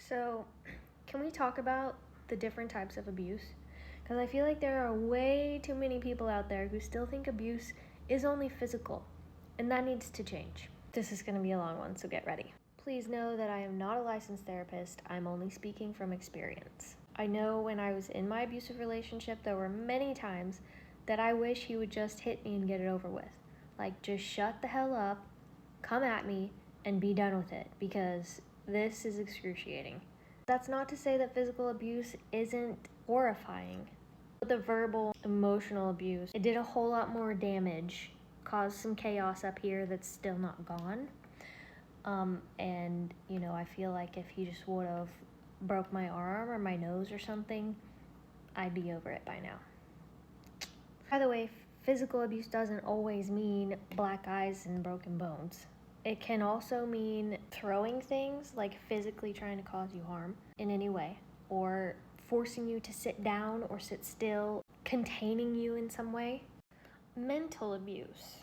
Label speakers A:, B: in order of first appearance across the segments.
A: So, can we talk about the different types of abuse? Because I feel like there are way too many people out there who still think abuse is only physical, and that needs to change. This is going to be a long one, so get ready. Please know that I am not a licensed therapist, I'm only speaking from experience. I know when I was in my abusive relationship, there were many times that I wish he would just hit me and get it over with. Like, just shut the hell up, come at me, and be done with it, because this is excruciating. That's not to say that physical abuse isn't horrifying. But the verbal, emotional abuse, it did a whole lot more damage, caused some chaos up here that's still not gone. And, I feel like if he just would have broke my arm or my nose or something, I'd be over it by now. By the way, physical abuse doesn't always mean black eyes and broken bones. It can also mean throwing things, like physically trying to cause you harm in any way, or forcing you to sit down or sit still, containing you in some way. Mental abuse,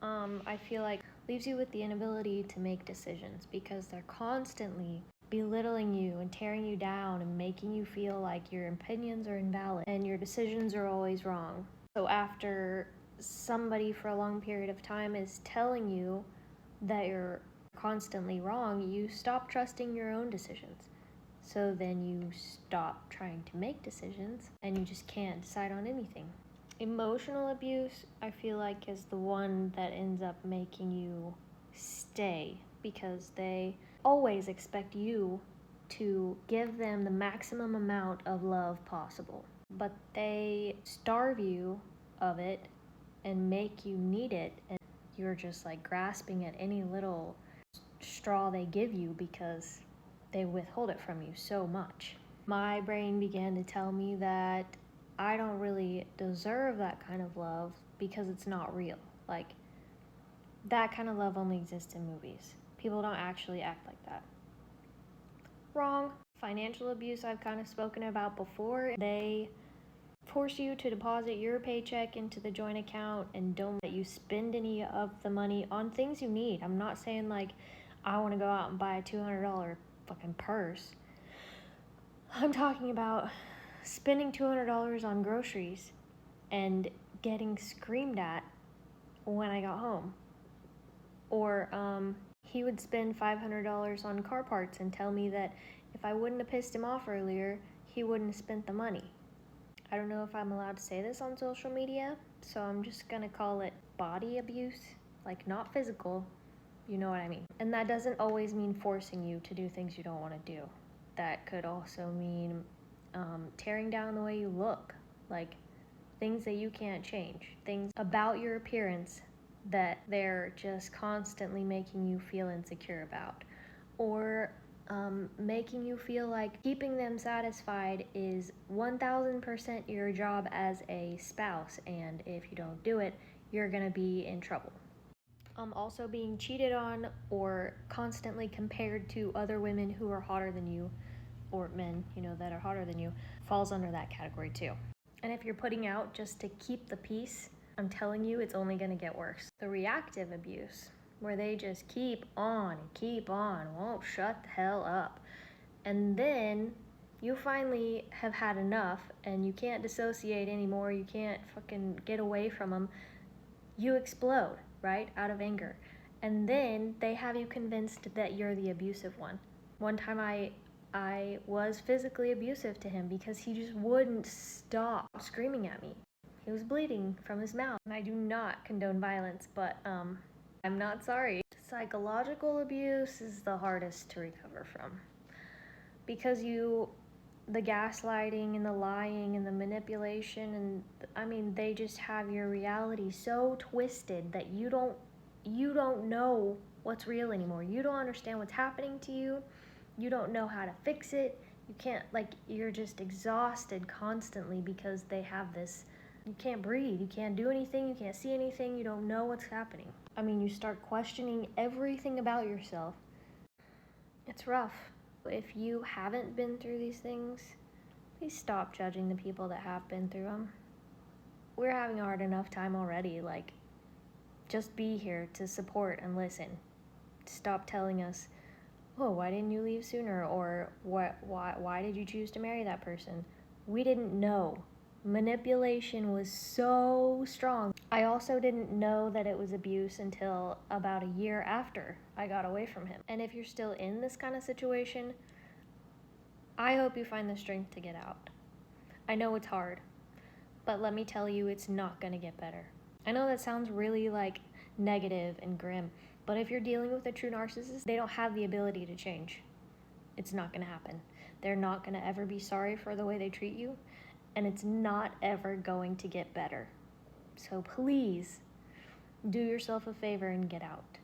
A: I feel like leaves you with the inability to make decisions because they're constantly belittling you and tearing you down and making you feel like your opinions are invalid and your decisions are always wrong. So after somebody for a long period of time is telling you that you're constantly wrong, you stop trusting your own decisions. So then you stop trying to make decisions and you just can't decide on anything. Emotional abuse, I feel like, is the one that ends up making you stay because they always expect you to give them the maximum amount of love possible. But they starve you of it and make you need it, and you're just like grasping at any little straw they give you because they withhold it from you so much. My brain began to tell me that I don't really deserve that kind of love because it's not real. Like, that kind of love only exists in movies. People don't actually act like that. Wrong. Financial abuse I've kind of spoken about before. They force you to deposit your paycheck into the joint account and don't let you spend any of the money on things you need. I'm not saying like I want to go out and buy a $200 fucking purse. I'm talking about spending $200 on groceries and getting screamed at when I got home. Or he would spend $500 on car parts and tell me that if I wouldn't have pissed him off earlier, he wouldn't have spent the money. I don't know if I'm allowed to say this on social media, so I'm just gonna call it body abuse, like not physical, you know what I mean. And that doesn't always mean forcing you to do things you don't want to do. That could also mean tearing down the way you look, like things that you can't change, things about your appearance that they're just constantly making you feel insecure about, or making you feel like keeping them satisfied is 1000% your job as a spouse, and if you don't do it, you're gonna be in trouble. Also being cheated on or constantly compared to other women who are hotter than you, or men, that are hotter than you, falls under that category too. And if you're putting out just to keep the peace, I'm telling you, it's only gonna get worse. The reactive abuse, where they just keep on, won't shut the hell up. And then you finally have had enough and you can't dissociate anymore, you can't fucking get away from them. You explode, right, out of anger. And then they have you convinced that you're the abusive one. One time I was physically abusive to him because he just wouldn't stop screaming at me. He was bleeding from his mouth. And I do not condone violence, but I'm not sorry. Psychological abuse is the hardest to recover from because the gaslighting and the lying and the manipulation and they just have your reality so twisted that you don't know what's real anymore. You don't understand what's happening to you. You don't know how to fix it. You can't, you're just exhausted constantly because they have this. You can't breathe, you can't do anything, you can't see anything, you don't know what's happening. You start questioning everything about yourself. It's rough. If you haven't been through these things, please stop judging the people that have been through them. We're having a hard enough time already. Just be here to support and listen. Stop telling us, oh, why didn't you leave sooner? Or why did you choose to marry that person? We didn't know. Manipulation was so strong. I also didn't know that it was abuse until about a year after I got away from him. And if you're still in this kind of situation, I hope you find the strength to get out. I know it's hard, but let me tell you, it's not gonna get better. I know that sounds really like negative and grim, but if you're dealing with a true narcissist, they don't have the ability to change. It's not gonna happen. They're not gonna ever be sorry for the way they treat you, and it's not ever going to get better. So please, do yourself a favor and get out.